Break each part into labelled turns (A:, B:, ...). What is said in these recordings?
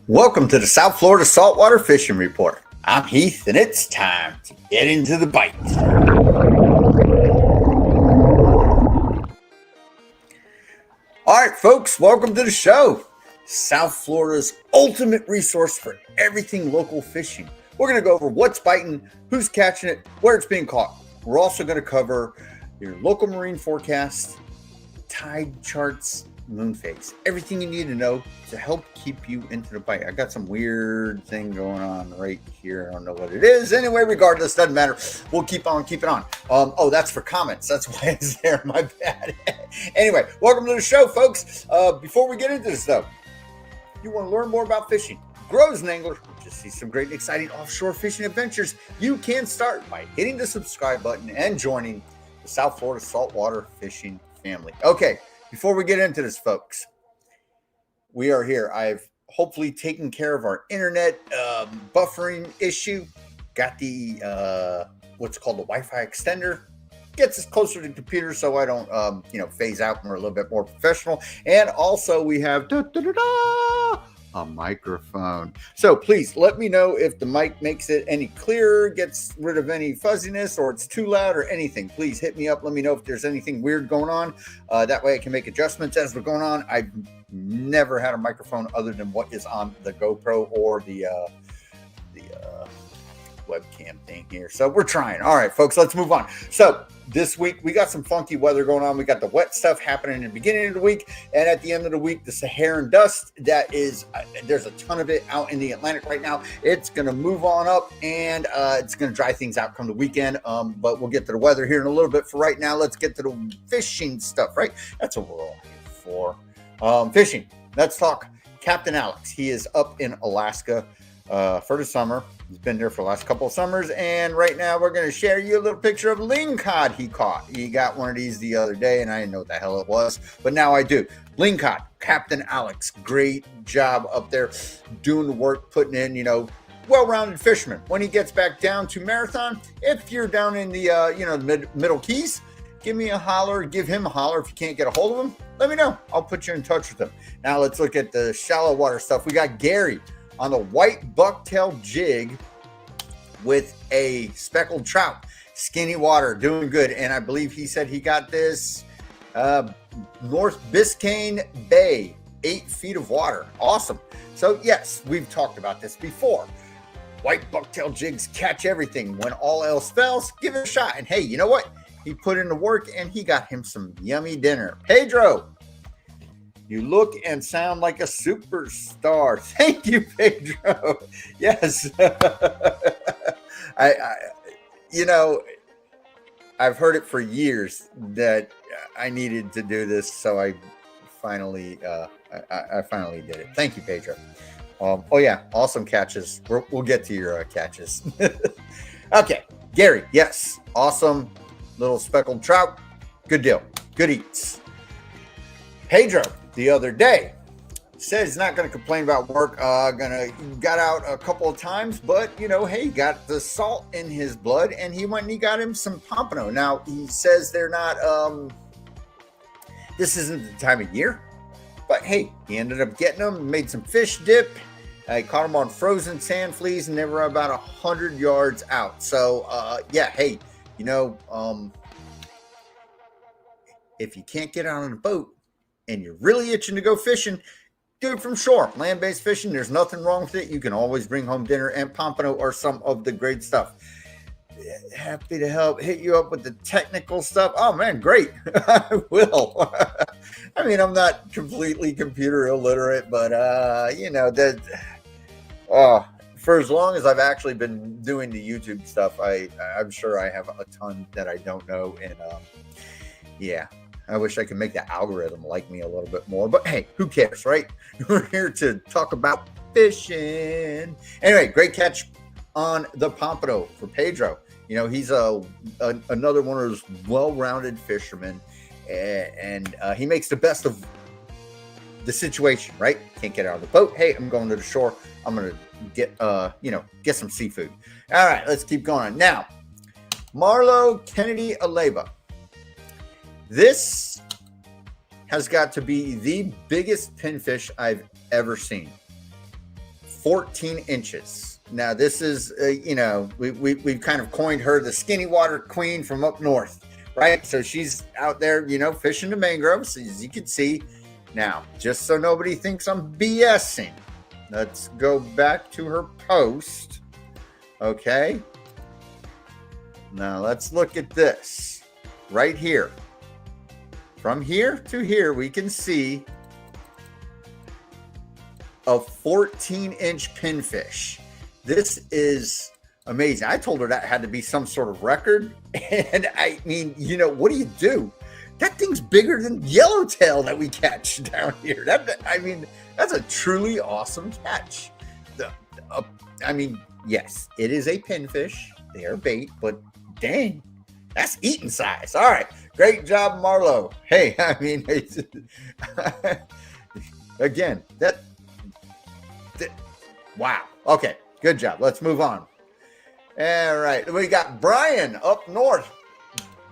A: Welcome to the South Florida Saltwater Fishing Report. I'm Heath, and it's time to get into the bite. All right, folks, welcome to the show. South Florida's ultimate resource for everything local fishing. We're going to go over what's biting, who's catching it, where it's being caught. We're also going to cover your local marine forecast, tide charts, moon phase, everything you need to know to help keep you into the bite. I got some weird thing going on right here. I don't know what it is. Anyway, regardless, doesn't matter. We'll keep on keeping on. Oh, that's for comments. That's why it's there. My bad. Anyway, welcome to the show, folks. Before we get into this, though, if you want to learn more about fishing, grow as an angler, just see some great and exciting offshore fishing adventures, you can start by hitting the subscribe button and joining the South Florida Saltwater Fishing family. Okay. Before we get into this, folks, we are here. I've hopefully taken care of our internet buffering issue. Got the what's called the Wi-Fi extender. Gets us closer to the computer so I don't phase out and we're a little bit more professional. And also we have a microphone. So please let me know if the mic makes it any clearer, gets rid of any fuzziness, or it's too loud or anything. Please hit me up. Let me know if there's anything weird going on. That way I can make adjustments as we're going on. I've never had a microphone other than what is on the GoPro or the webcam thing here. So we're trying. All right, folks, let's move on. So this week we got some funky weather going on. We got the wet stuff happening in the beginning of the week, and at the end of the week, the Saharan dust that is there's a ton of it out in the Atlantic right now. It's going to move on up, and it's going to dry things out come the weekend. But we'll get to the weather here in a little bit. For right now, let's get to the fishing stuff. Right, that's what we're all here for. Fishing. Let's talk Captain Alex. He is up in Alaska for the summer. He's been there for the last couple of summers, and right now we're going to share you a little picture of lingcod he caught. He got one of these the other day, and I didn't know what the hell it was, but now I do. Lingcod, Captain Alex, great job up there doing the work, putting in, well-rounded fisherman. When he gets back down to Marathon, if you're down in the Middle Keys, give me a holler, give him a holler. If you can't get a hold of him, let me know. I'll put you in touch with him. Now let's look at the shallow water stuff. We got Gary on the white bucktail jig with a speckled trout. Skinny water, doing good. And I believe he said he got this North Biscayne Bay, 8 feet of water. Awesome. So yes, we've talked about this before. White bucktail jigs catch everything. When all else fails, give it a shot. And hey, you know what? He put in the work and he got him some yummy dinner. Pedro, you look and sound like a superstar. Thank you, Pedro. Yes. I've heard it for years that I needed to do this, so I finally did it. Thank you, Pedro. Awesome catches. We'll get to your catches. Okay, Gary. Yes, awesome little speckled trout. Good deal. Good eats. Pedro, the other day, said he's not going to complain about work. Got out a couple of times, but he got the salt in his blood, and he went and he got him some pompano. Now he says they're not. This isn't the time of year, but hey, he ended up getting them. Made some fish dip. I caught them on frozen sand fleas, and they were about 100 yards out. So hey, if you can't get out on a boat and you're really itching to go fishing, do it from shore. Land-based fishing, there's nothing wrong with it. You can always bring home dinner, and pompano or some of the great stuff. Happy to help hit you up with the technical stuff. Oh, man, great. I will. I mean, I'm not completely computer illiterate, but, for as long as I've actually been doing the YouTube stuff, I'm sure I have a ton that I don't know. And, I wish I could make the algorithm like me a little bit more, but hey, who cares, right? We're here to talk about fishing. Anyway, great catch on the pompano for Pedro. He's another one of those well-rounded fishermen, and he makes the best of the situation, right? Can't get out of the boat. Hey, I'm going to the shore. I'm going to get some seafood. All right, let's keep going. Now, Marlo Kennedy Aleba. This has got to be the biggest pinfish I've ever seen. 14 inches. Now, this is, you know, we've kind of coined her the skinny water queen from up north, right? So she's out there, you know, fishing the mangroves, as you can see. Now, just so nobody thinks I'm BSing, let's go back to her post. Okay. Now, let's look at this right here. From here to here, we can see a 14-inch pinfish. This is amazing. I told her that had to be some sort of record. And I mean, you know, what do? That thing's bigger than yellowtail that we catch down here. I mean, that's a truly awesome catch. I mean, yes, it is a pinfish. They are bait, but dang, that's eating size. All right. Great job, Marlo. Hey, I mean, again, wow. Okay, good job. Let's move on. All right, we got Brian up north.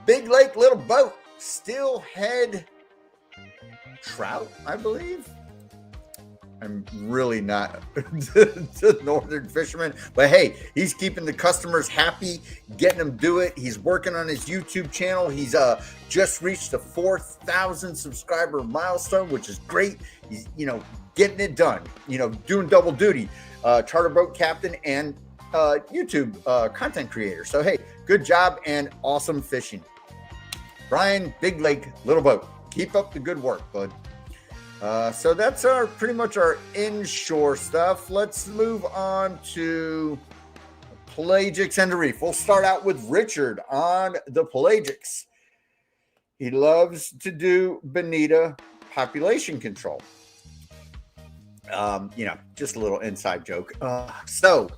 A: Big lake, little boat. Steelhead trout, I believe. I'm really not the northern fisherman, but hey, he's keeping the customers happy, getting them do it. He's working on his YouTube channel. He's just reached the 4,000 subscriber milestone, which is great. He's, you know, getting it done, you know, doing double duty, charter boat captain and YouTube content creator. So hey, good job and awesome fishing. Brian, big lake, little boat. Keep up the good work, bud. So that's pretty much our inshore stuff. Let's move on to pelagics and the reef. We'll start out with Richard on the pelagics. He loves to do bonita population control. You know, just a little inside joke. So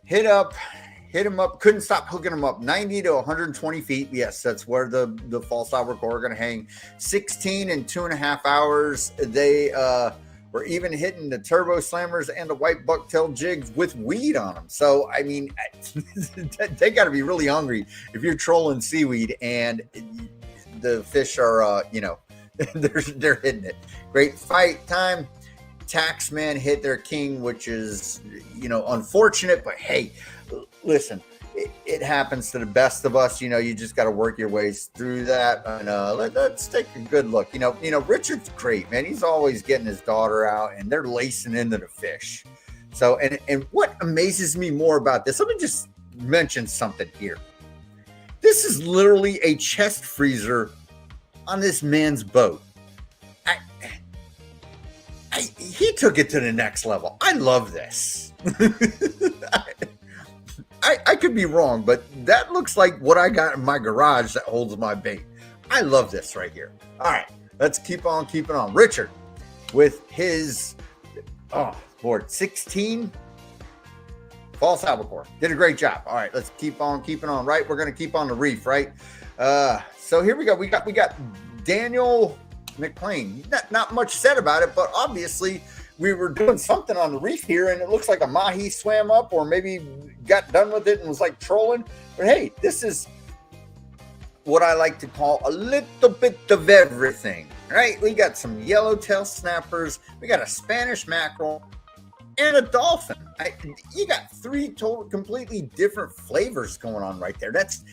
A: hit him up. Couldn't stop hooking him up. 90 to 120 feet. Yes, that's where the false albacore are going to hang. 16 and 2.5 hours. They were even hitting the turbo slammers and the white bucktail jigs with weed on them. So, I mean, they got to be really hungry if you're trolling seaweed and the fish are, you know, they're hitting it. Great fight time. Taxman hit their king, which is, you know, unfortunate, but hey, listen, it happens to the best of us. You know, you just got to work your ways through that. And let's take a good look. You know, Richard's great, man. He's always getting his daughter out, and they're lacing into the fish. So, and what amazes me more about this, let me just mention something here. This is literally a chest freezer on this man's boat. He took it to the next level. I love this. I could be wrong, but that looks like what I got in my garage that holds my bait. I love this right here. All right, let's keep on keeping on. Richard with his, 16 false albacore. Did a great job. All right, let's keep on keeping on, right? We're going to keep on the reef, right? So here we go. We got Daniel McLean. Not much said about it, but obviously we were doing something on the reef here, and it looks like a mahi swam up or maybe got done with it and was like trolling. But hey, this is what I like to call a little bit of everything, right? We got some yellowtail snappers, we got a Spanish mackerel, and a dolphin. You got three total completely different flavors going on right there. That's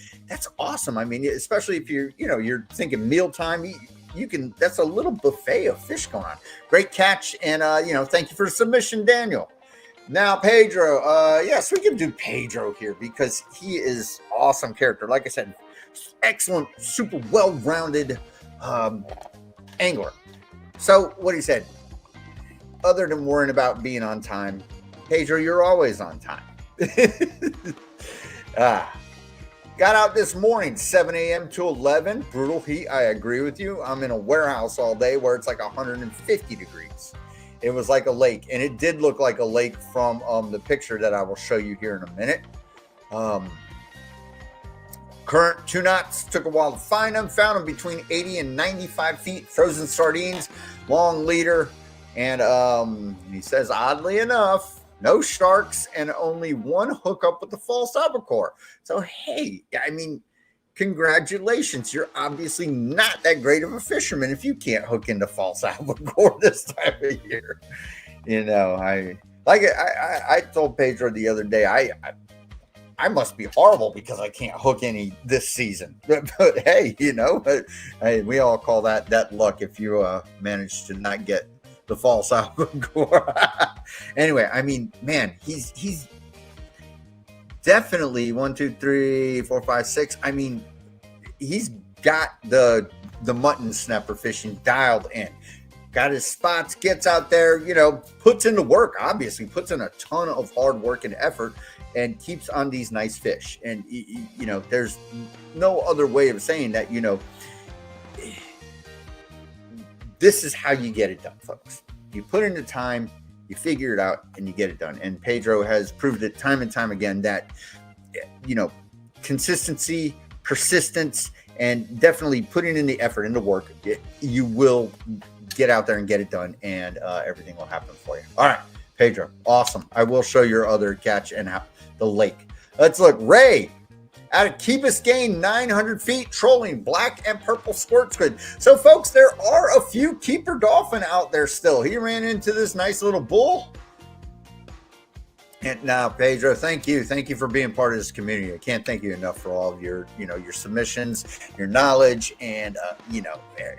A: awesome. I mean, especially if you're thinking mealtime, you can, that's a little buffet of fish going on. Great catch. And, thank you for the submission, Daniel. Now, Pedro, yes, we can do Pedro here because he is awesome character. Like I said, excellent, super well-rounded angler. So what he said, other than worrying about being on time, Pedro, you're always on time. Got out this morning, 7 a.m. to 11. Brutal heat. I agree with you. I'm in a warehouse all day where it's like 150 degrees. It was like a lake, and it did look like a lake from the picture that I will show you here in a minute. Current 2 knots. Took a while to find them. Found them between 80 and 95 feet. Frozen sardines, long leader. And he says, oddly enough, no sharks and only one hookup with the false albacore. So, hey, I mean, congratulations. You're obviously not that great of a fisherman if you can't hook into false albacore this time of year. You know, Like I told Pedro the other day, I must be horrible because I can't hook any this season. But hey, hey, we all call that luck if you manage to not get the false albacore. Anyway, I mean, man, he's definitely 1, 2, 3, 4, 5, 6. I mean, he's got the mutton snapper fishing dialed in. Got his spots, gets out there, puts in the work, obviously, puts in a ton of hard work and effort and keeps on these nice fish. And, there's no other way of saying that, this is how you get it done, folks. You put in the time, you figure it out, and you get it done. And Pedro has proved it time and time again that, consistency, persistence, and definitely putting in the effort and the work, you will get out there and get it done, and everything will happen for you. All right, Pedro, awesome. I will show your other catch and the lake. Let's look. Ray out of Key Biscayne, 900 feet, trolling black and purple squirt squid. So, folks, there are a few keeper dolphin out there still. He ran into this nice little bull. And now, Pedro, thank you for being part of this community. I can't thank you enough for all of your, your submissions, your knowledge, and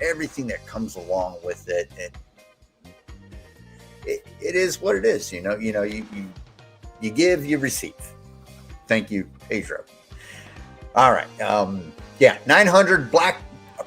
A: everything that comes along with it. It is what it is. You give, you receive. Thank you, Pedro. All right, 900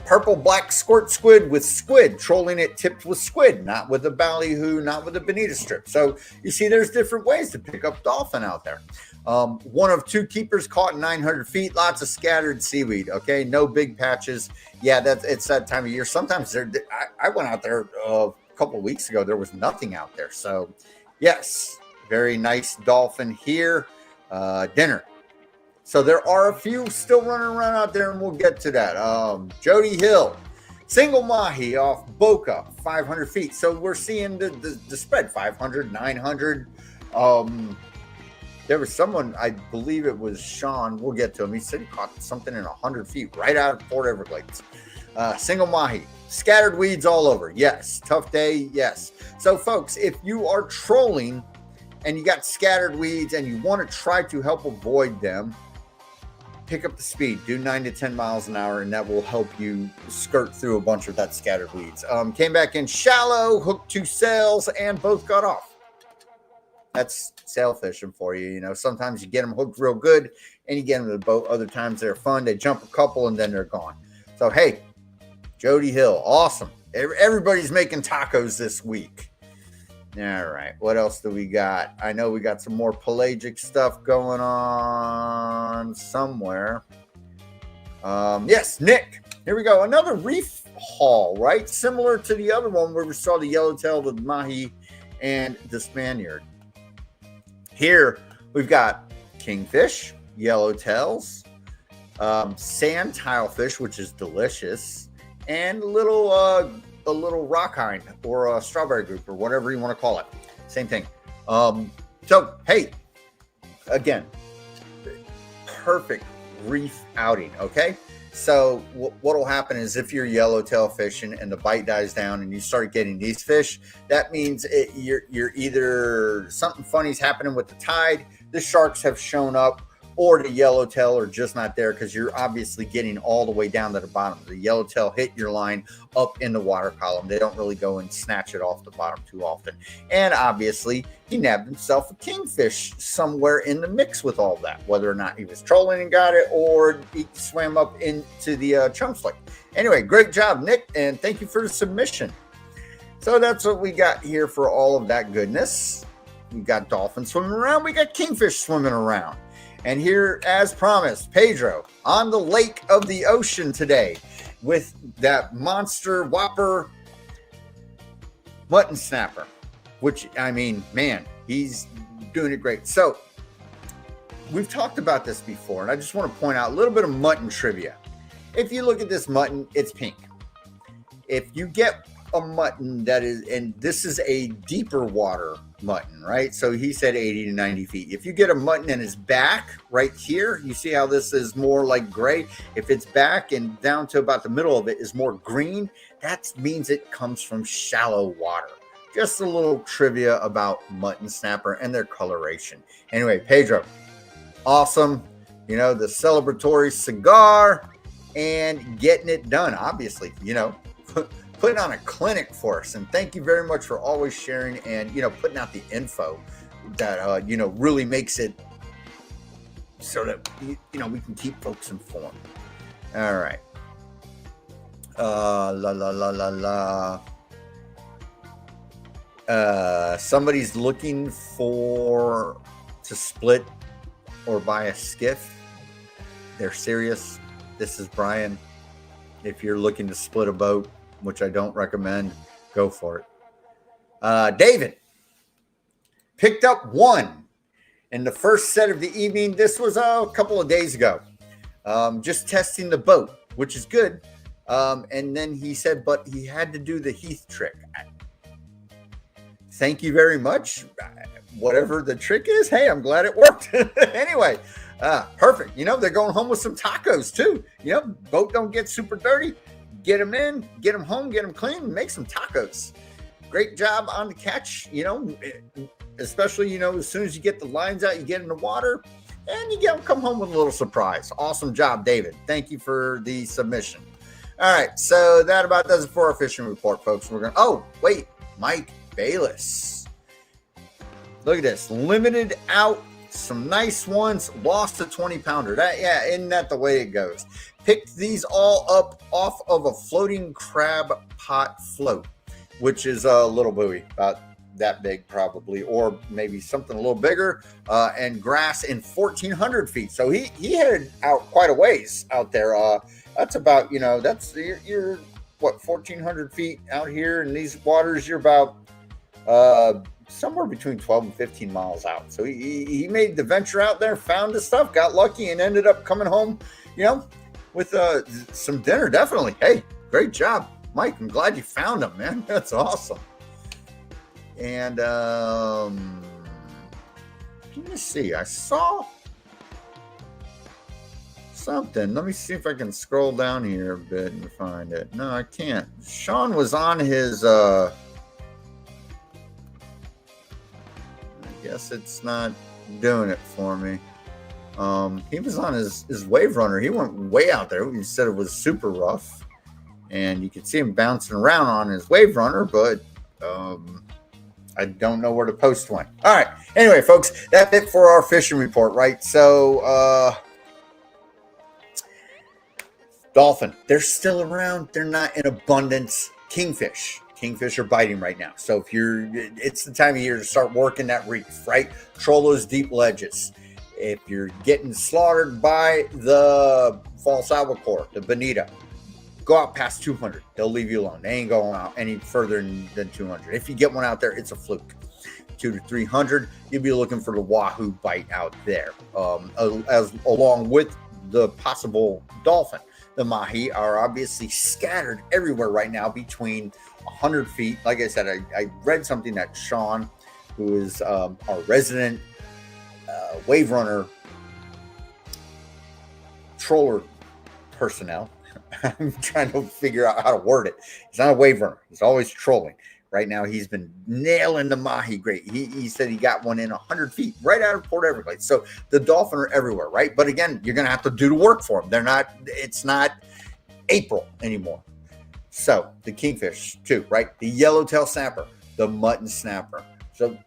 A: purple black squirt squid with squid, trolling it tipped with squid, not with a ballyhoo, not with a bonita strip. So you see, there's different ways to pick up dolphin out there. One of 2 keepers caught 900 feet, lots of scattered seaweed. Okay, no big patches. Yeah, it's that time of year. Sometimes I went out there a couple of weeks ago. There was nothing out there. So yes, very nice dolphin here. Dinner. So there are a few still running around out there, and we'll get to that. Jody Hill, single mahi off BOCA, 500 feet. So we're seeing the spread, 500, 900. There was someone, I believe it was Sean. We'll get to him. He said he caught something in 100 feet right out of Port Everglades. Single mahi, scattered weeds all over. Yes. Tough day. Yes. So, folks, if you are trolling and you got scattered weeds and you want to try to help avoid them, pick up the speed, do 9 to 10 miles an hour, and that will help you skirt through a bunch of that scattered weeds. Came back in shallow, hooked 2 sails, and both got off. That's sail fishing for you. Sometimes you get them hooked real good and you get them to the boat. Other times they're fun. They jump a couple and then they're gone. So, hey, Jody Hill, awesome. Everybody's making tacos this week. All right, what else do we got? I know we got some more pelagic stuff going on somewhere. Yes, Nick. Here we go. Another reef haul, right? Similar to the other one where we saw the yellowtail, the mahi, and the Spaniard. Here we've got kingfish, yellowtails, sand tilefish, which is delicious, and a little rock hind or a strawberry group or whatever you want to call it. Same thing. So, hey, again, perfect reef outing, okay? So what will happen is if you're yellowtail fishing and the bite dies down and you start getting these fish, that means you're either something funny's happening with the tide, the sharks have shown up, or the yellowtail are just not there because you're obviously getting all the way down to the bottom. The yellowtail hit your line up in the water column. They don't really go and snatch it off the bottom too often. And obviously, he nabbed himself a kingfish somewhere in the mix with all that, whether or not he was trolling and got it or he swam up into the chum slick. Anyway, great job, Nick, and thank you for the submission. So that's what we got here for all of that goodness. We got dolphins swimming around. We got kingfish swimming around. And here, as promised, Pedro on the lake of the ocean today with that monster whopper mutton snapper, which, I mean, man, he's doing it great. So we've talked about this before, and I just want to point out a little bit of mutton trivia. If you look at this mutton, it's pink. If you get a mutton that is, and this is a deeper water mutton, right? So he said 80 to 90 feet. If you get a mutton in his back right here, you see how this is more like gray. If it's back and down to about the middle of it is more green, that means it comes from shallow water. just a little trivia about mutton snapper and their coloration. Anyway, Pedro, awesome. You know, the celebratory cigar and getting it done, obviously, you know, putting on a clinic for us. And thank you very much for always sharing and, you know, putting out the info that, you know, really makes it so that, you know, we can keep folks informed. All right. Somebody's looking to split or buy a skiff. They're serious. This is Brian. If you're looking to split a boat, which I don't recommend, go for it. David picked up one in the first set of the evening. This was a couple of days ago. Just testing the boat, which is good. And then he said, but he had to do the Heath trick. Thank you very much. Whatever the trick is, hey, I'm glad it worked. Anyway, perfect. You know, they're going home with some tacos too. You know, boat don't get super dirty. Get them in, get them home, get them clean, and make some tacos. Great job on the catch, you know, especially, you know, as soon as you get the lines out, you get in the water, and you come home with a little surprise. Awesome job, David. Thank you for the submission. All right, so that about does it for our fishing report, folks. We're going to, oh, wait, Mike Bayless. Look at this, limited out, some nice ones, lost a 20-pounder. Yeah, isn't that the way it goes? Picked these all up off of a floating crab pot float, which is a little buoy, about that big probably, or maybe something a little bigger, and grass in 1,400 feet. So he headed out quite a ways out there. That's about, you know, that's you're what, 1,400 feet out here in these waters. You're about somewhere between 12 and 15 miles out. So he made the venture out there, found the stuff, got lucky, and ended up coming home, you know, with some dinner. Definitely. Hey, great job, Mike. I'm glad you found them, man. That's awesome. And let me see. I saw something. Let me see if I can scroll down here a bit and find it. No, I can't. Sean was on his I guess it's not doing it for me. He was on his wave runner. He went way out there. He said it was super rough, and you could see him bouncing around on his wave runner, but I don't know where the post went. All right. Anyway, folks, that's it for our fishing report, right? So, dolphin, they're still around. They're not in abundance. Kingfish are biting right now. So it's the time of year to start working that reef, right? Troll those deep ledges. If you're getting slaughtered by the false albacore, the bonito, go out past 200. They'll leave you alone. They ain't going out any further than 200. If you get one out there, it's a fluke. 200 to 300, you'll be looking for the wahoo bite out there, as along with the possible dolphin. The mahi are obviously scattered everywhere right now between 100 feet. Like I said, I read something that Sean, who is our resident wave runner troller personnel, I'm trying to figure out how to word it. He's not a wave runner. He's always trolling. Right now, he's been nailing the mahi great. He said he got one in 100 feet right out of Port Everglades. So the dolphin are everywhere, right? But again, you're going to have to do the work for them. It's not April anymore. So the kingfish too, right? The yellowtail snapper, the mutton snapper. So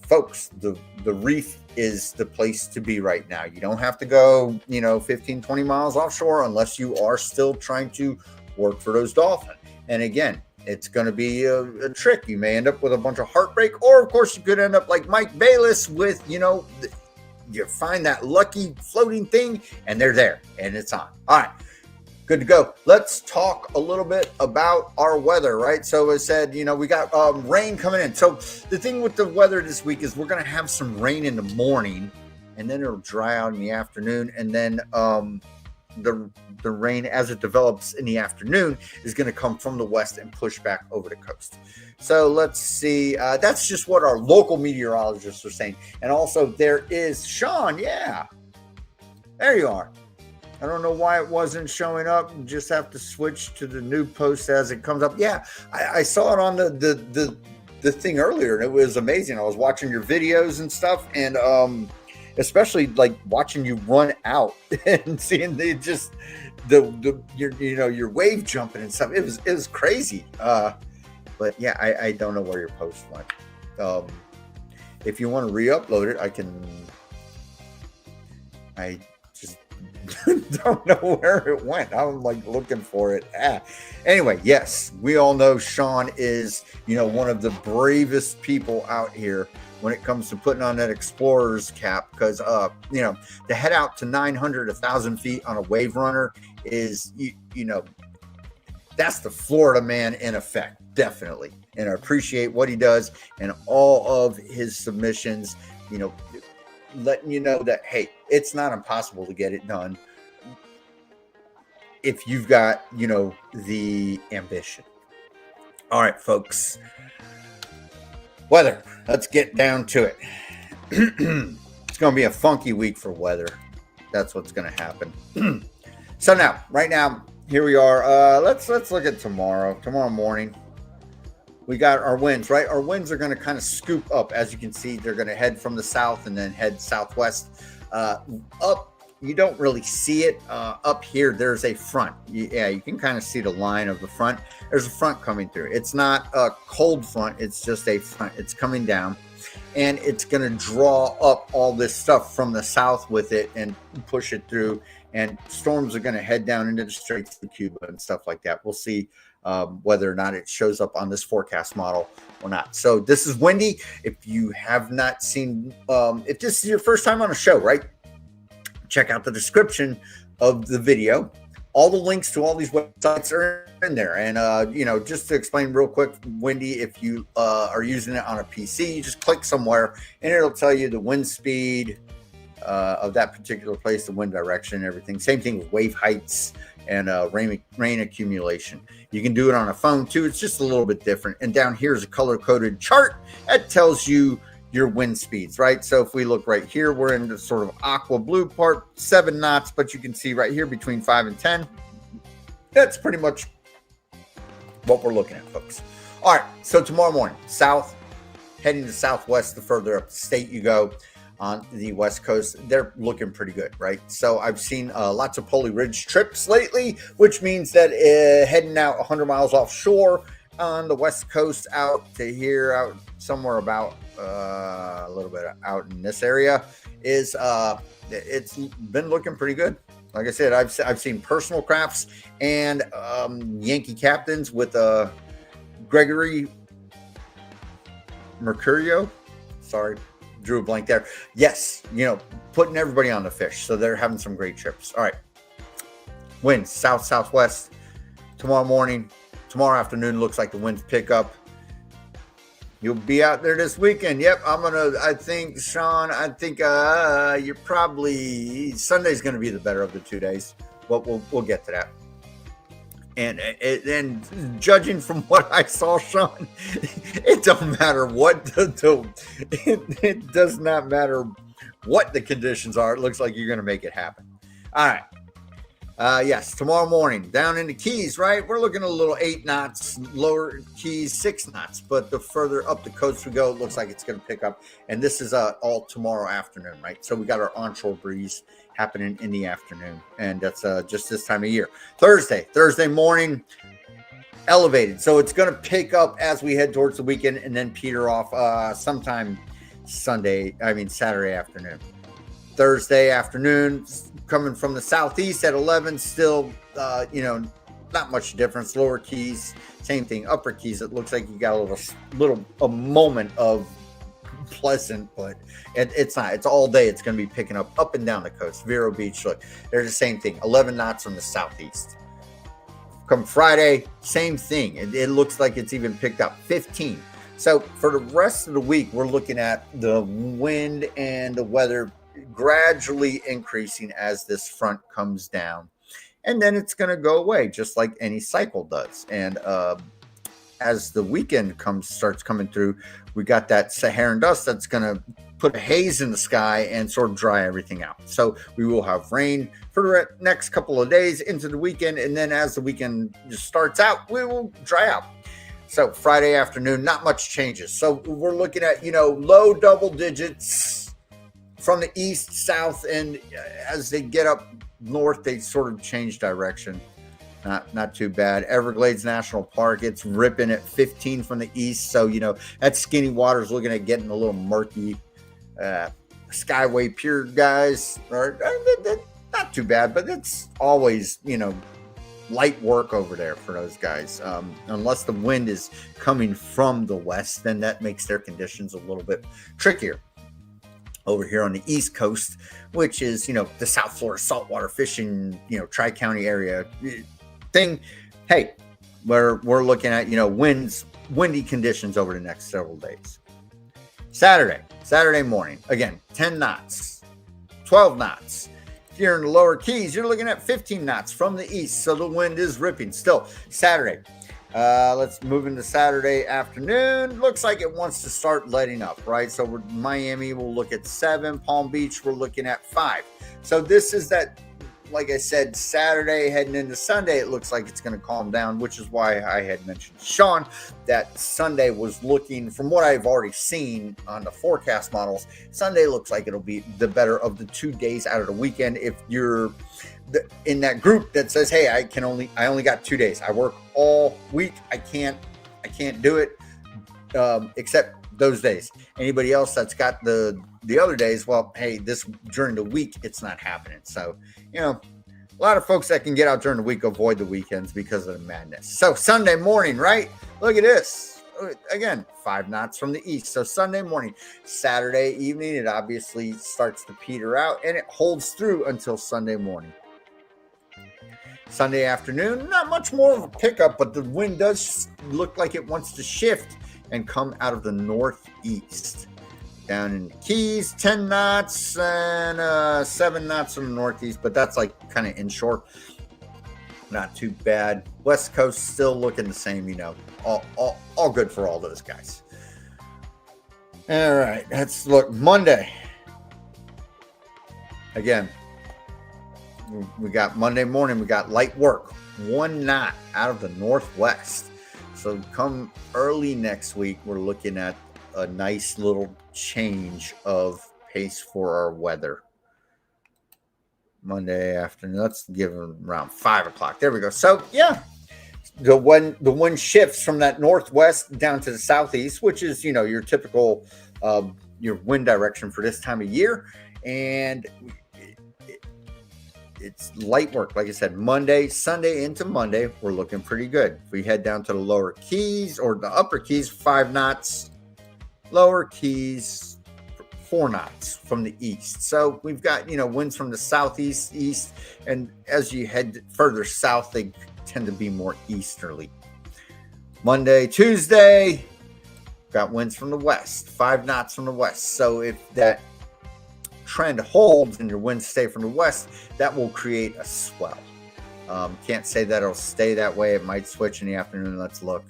A: folks, the reef is the place to be right now. You don't have to go, 15, 20 miles offshore unless you are still trying to work for those dolphins. And again, it's going to be a trick. You may end up with a bunch of heartbreak, or of course you could end up like Mike Bayless with, you find that lucky floating thing and they're there and it's on. All right, good to go. Let's talk a little bit about our weather, right? So as I said, we got rain coming in. So the thing with the weather this week is we're going to have some rain in the morning and then it'll dry out in the afternoon. And then the rain as it develops in the afternoon is going to come from the west and push back over the coast. So let's see. That's just what our local meteorologists are saying. And also there is Sean. Yeah, there you are. I don't know why it wasn't showing up. You just have to switch to the new post as it comes up. Yeah, I saw it on the the thing earlier, and it was amazing. I was watching your videos and stuff, and especially like watching you run out and seeing your wave jumping and stuff. It was crazy. But yeah, I don't know where your post went. If you want to re-upload it, I just don't know where it went. I'm like looking for it. Anyway, yes, we all know Sean is, one of the bravest people out here when it comes to putting on that explorer's cap, because to head out to 900, 1,000 feet on a wave runner is, that's the Florida man in effect, definitely. And I appreciate what he does and all of his submissions, letting you know that, hey, it's not impossible to get it done if you've got, the ambition. All right, folks. Weather. Let's get down to it. It's going to be a funky week for weather. That's what's going to happen. So right now, here we are. Let's look at tomorrow. Tomorrow morning, we got our winds, right? Our winds are going to kind of scoop up. As you can see, they're going to head from the south and then head southwest. Up, you don't really see it. Up here, there's a front. Yeah, you can kind of see the line of the front. There's a front coming through. It's not a cold front. It's just a front. It's coming down. And it's going to draw up all this stuff from the south with it and push it through. And storms are going to head down into the Straits of Cuba and stuff like that. We'll see whether or not it shows up on this forecast model or not. So this is windy. If you have not seen, if this is your first time on a show, right? Check out the description of the video. All the links to all these websites are in there. And, just to explain real quick, windy, if you are using it on a PC, you just click somewhere and it'll tell you the wind speed of that particular place, the wind direction, and everything. Same thing with wave heights and rain accumulation. You can do it on a phone too. It's just a little bit different. And down here is a color-coded chart that tells you your wind speeds, right? So if we look right here, we're in the sort of aqua blue part, 7 knots, but you can see right here between 5 and 10. That's pretty much what we're looking at, folks. All right, so tomorrow morning, south, heading to southwest, the further up the state you go on the west coast, they're looking pretty good, right? So I've seen lots of Poly Ridge trips lately, which means that heading out 100 miles offshore on the west coast out to here, out somewhere about a little bit out in this area, is it's been looking pretty good. Like I said, I've seen personal crafts and Yankee captains with Gregory Mercurio. Sorry, drew a blank there. Yes, putting everybody on the fish. So they're having some great trips. All right. Winds south-southwest tomorrow morning. Tomorrow afternoon looks like the winds pick up. You'll be out there this weekend. Yep, I think, Sean, you're probably, Sunday's going to be the better of the 2 days. But we'll get to that. And judging from what I saw, Sean, it don't matter what it does not matter what the conditions are. It looks like you're going to make it happen. All right. Yes, tomorrow morning, down in the Keys, right? We're looking at a little 8 knots, lower Keys, 6 knots. But the further up the coast we go, it looks like it's going to pick up. And this is all tomorrow afternoon, right? So we got our onshore breeze happening in the afternoon. And that's just this time of year. Thursday morning, elevated. So it's going to pick up as we head towards the weekend and then peter off sometime Saturday afternoon. Thursday afternoon, coming from the southeast at 11, still, not much difference. Lower Keys, same thing. Upper Keys, it looks like you got a moment of pleasant, but it's not. It's all day. It's going to be picking up and down the coast. Vero Beach, look, they're the same thing. 11 knots from the southeast. Come Friday, same thing. It looks like it's even picked up 15. So for the rest of the week, we're looking at the wind and the weather gradually increasing as this front comes down, and then it's going to go away just like any cycle does. And as the weekend starts coming through, we got that Saharan dust that's going to put a haze in the sky and sort of dry everything out. So we will have rain for the next couple of days into the weekend, and then as the weekend just starts out, we will dry out. So Friday afternoon, not much changes. So we're looking at, low double digits from the east, south, and as they get up north, they sort of change direction. Not too bad. Everglades National Park, it's ripping at 15 from the east. So, that skinny water is looking at getting a little murky. Skyway Pier guys are not too bad, but it's always, light work over there for those guys. Unless the wind is coming from the west, then that makes their conditions a little bit trickier. Over here on the East Coast, which is, the South Florida saltwater fishing, Tri-County area thing. Hey, we're looking at, windy conditions over the next several days. Saturday morning, again, 10 knots, 12 knots. If you're in the lower Keys, you're looking at 15 knots from the east, so the wind is ripping still. Saturday. Let's move into Saturday afternoon. Looks like it wants to start letting up, right? So Miami, we'll look at 7. Palm Beach, we're looking at 5. So this is that, like I said, Saturday heading into Sunday, it looks like it's going to calm down, which is why I had mentioned to Sean that Sunday was looking, from what I've already seen on the forecast models, Sunday looks like it'll be the better of the 2 days out of the weekend. If you're in that group that says, hey, I only got 2 days. I work all week. I can't do it except those days. Anybody else that's got the other days, well, hey, during the week, it's not happening. So, a lot of folks that can get out during the week avoid the weekends because of the madness. So Sunday morning, right? Look at this. Again, 5 knots from the east. So Sunday morning. Saturday evening, it obviously starts to peter out, and it holds through until Sunday morning. Sunday afternoon, not much more of a pickup, but the wind does look like it wants to shift and come out of the northeast. Down in the Keys, 10 knots and 7 knots from the northeast, but that's like kind of inshore. Not too bad. West Coast still looking the same, all good for all those guys. All right, let's look. Monday. Again, we got Monday morning, we got light work, 1 knot out of the northwest. So come early next week, we're looking at a nice little change of pace for our weather. Monday afternoon, let's give them around 5 o'clock. There we go. So yeah, the wind shifts from that northwest down to the southeast, which is, your typical your wind direction for this time of year. And it's light work. Like I said, Sunday into Monday, we're looking pretty good. If we head down to the lower Keys or the upper Keys, 5 knots, lower Keys, 4 knots from the east. So we've got, winds from the southeast, east, and as you head further south, they tend to be more easterly. Monday, Tuesday, got winds from the west, 5 knots from the west. So if that trend holds and your winds stay from the west, that will create a swell. Can't say that it'll stay that way. It might switch in the afternoon. Let's look.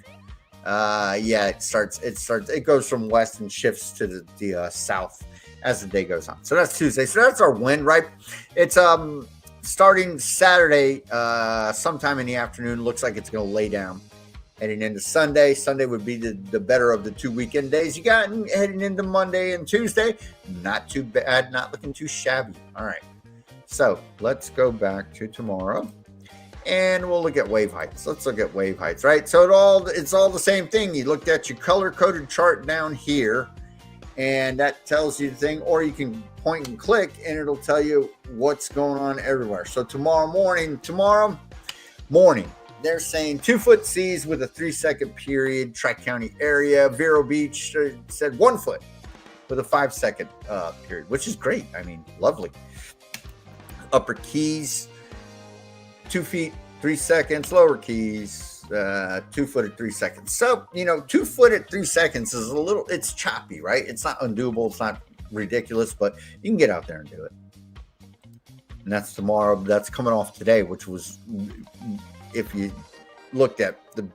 A: It goes from west and shifts to the south as the day goes on. So that's Tuesday. So that's our wind, right? It's starting Saturday sometime in the afternoon. Looks like it's going to lay down. Heading into Sunday. Sunday would be the better of the 2 weekend days you got. And heading into Monday and Tuesday, not too bad, not looking too shabby. All right. So let's go back to tomorrow. And we'll look at wave heights. Let's look at wave heights, right? So it's all the same thing. You looked at your color-coded chart down here, and that tells you the thing. Or you can point and click, and it'll tell you what's going on everywhere. So tomorrow morning, they're saying 2-foot seas with a 3-second period, Tri-County area. Vero Beach said 1 foot with a 5-second period, which is great. I mean, lovely. Upper Keys, 2 feet, 3 seconds. Lower Keys, 2 foot at 3 seconds. So, 2 foot at 3 seconds is it's choppy, right? It's not undoable. It's not ridiculous, but you can get out there and do it. And that's tomorrow. That's coming off today, which was, if you looked at the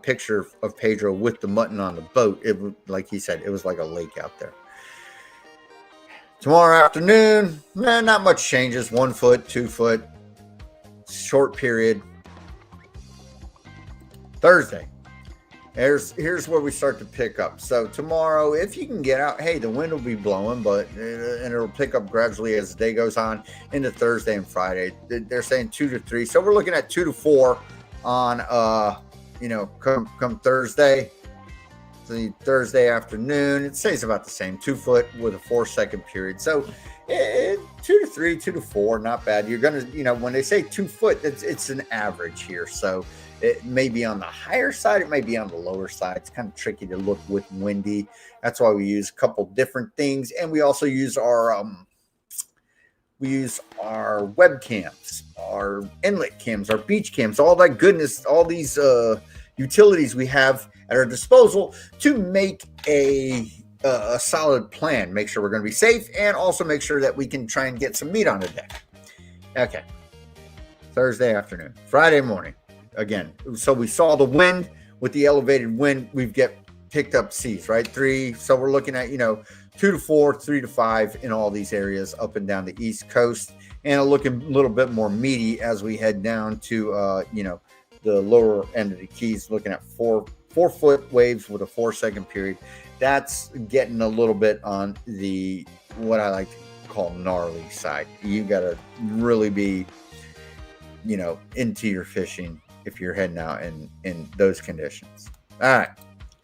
A: picture of Pedro with the mutton on the boat, it was, like he said, it was like a lake out there. Tomorrow afternoon, not much changes. 1 foot, 2 foot, short period. Thursday, Here's where we start to pick up. So tomorrow, if you can get out, hey, the wind will be blowing, but and it'll pick up gradually as the day goes on into Thursday and Friday. They're saying 2 to 3, so we're looking at 2 to 4 on come Thursday. The Thursday afternoon, it stays about the same, 2 foot with a 4-second period. So 2 to 3, 2 to 4, not bad. You're gonna, when they say 2 foot, it's an average here. So it may be on the higher side, it may be on the lower side. It's kind of tricky to look with windy. That's why we use a couple different things, and we also use our webcams, our inlet cams, our beach cams, all that goodness, all these utilities we have at our disposal to make a solid plan. Make sure we're going to be safe, and also make sure that we can try and get some meat on the deck. Okay. Thursday afternoon, Friday morning. Again, so we saw the wind. With the elevated wind, we've picked up seas, right? 3. So we're looking at, 2 to 4, 3 to 5 in all these areas up and down the East Coast, and looking a little bit more meaty as we head down to, the lower end of the Keys, looking at 4-foot waves with a 4-second period. That's getting a little bit on the, what I like to call, gnarly side. You got to really be, into your fishing if you're heading out in those conditions. All right.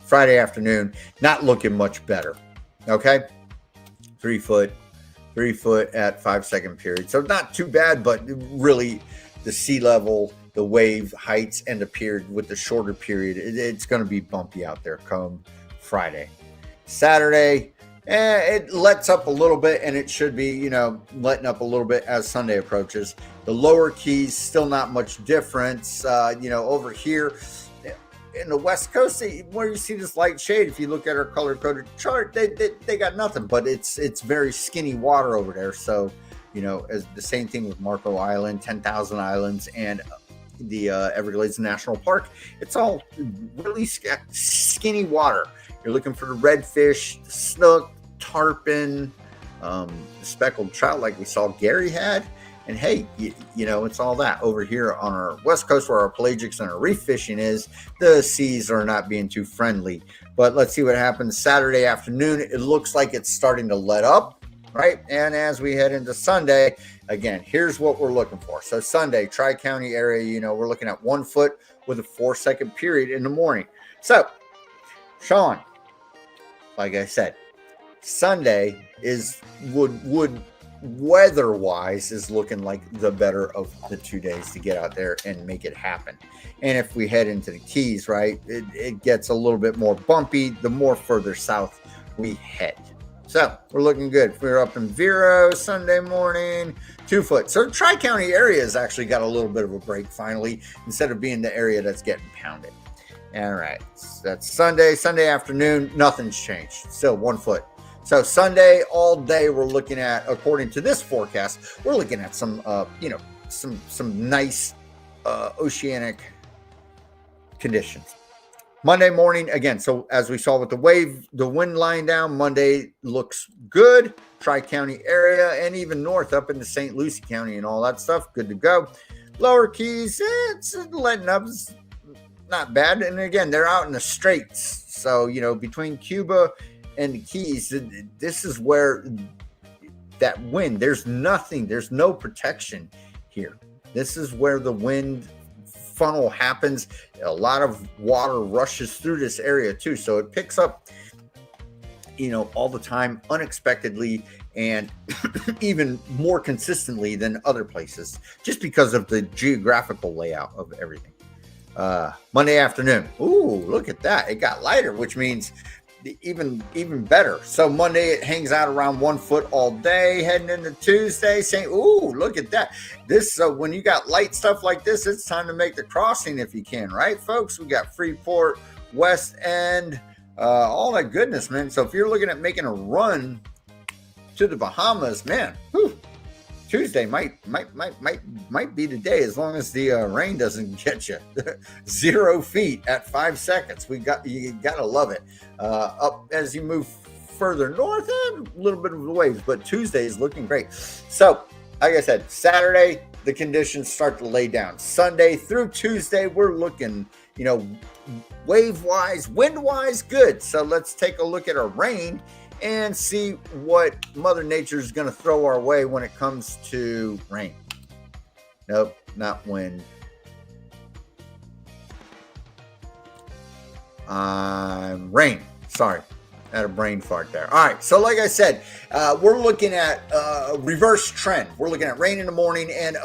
A: Friday afternoon, not looking much better. Okay. 3 foot at 5-second period. So not too bad, but really the sea level, the wave heights, and the period with the shorter period, it's going to be bumpy out there come Friday. Saturday, it lets up a little bit, and it should be, letting up a little bit as Sunday approaches. The lower Keys, still not much difference. Over here in the West Coast, where you see this light shade, if you look at our color-coded chart, they got nothing, but it's very skinny water over there. So, as the same thing with Marco Island, 10,000 Islands, and the Everglades National Park, it's all really skinny water. You're looking for the redfish, the snook, tarpon, the speckled trout like we saw Gary had. And hey, it's all that. Over here on our West Coast, where our pelagics and our reef fishing is, the seas are not being too friendly. But let's see what happens Saturday afternoon. It looks like it's starting to let up, right? And as we head into Sunday, again, here's what we're looking for. So Sunday, Tri-County area, we're looking at 1 foot with a 4-second period in the morning. So, Sean, like I said, Sunday would weather-wise is looking like the better of the 2 days to get out there and make it happen. And if we head into the Keys, right, it gets a little bit more bumpy the more further south we head. So we're looking good. We're up in Vero Sunday morning, 2 foot. So the Tri-County area has actually got a little bit of a break finally, instead of being the area that's getting pounded. All right, that's Sunday. Sunday afternoon, nothing's changed. Still 1 foot. So Sunday all day, we're looking at, according to this forecast, we're looking at some, some nice oceanic conditions. Monday morning, again, so as we saw with the wind lying down, Monday looks good. Tri-County area and even north up into St. Lucie County and all that stuff, good to go. Lower Keys, it's letting up. It's not bad. And again, they're out in the straits. So, between Cuba and the Keys, this is where that wind, there's no protection here. This is where the wind funnel happens. A lot of water rushes through this area too. So it picks up, all the time, unexpectedly, and even more consistently than other places, just because of the geographical layout of everything. Monday afternoon. Ooh, look at that. It got lighter, which means even better. So Monday, it hangs out around 1 foot all day, heading into Tuesday, saying, ooh, look at that. This, when you got light stuff like this, it's time to make the crossing if you can, right, folks? We got Freeport, West End, all that goodness, man. So if you're looking at making a run to the Bahamas, man, Tuesday might be the day, as long as the rain doesn't get you. 0 feet at 5 seconds. You gotta love it. Up as you move further north, a little bit of the waves, but Tuesday is looking great. So, like I said, Saturday the conditions start to lay down. Sunday through Tuesday, we're looking, wave wise, wind wise, good. So let's take a look at our rain and see what Mother Nature is going to throw our way when it comes to rain. Nope, not wind. Rain. Sorry, I had a brain fart there. All right, so like I said, we're looking at reverse trend. We're looking at rain in the morning and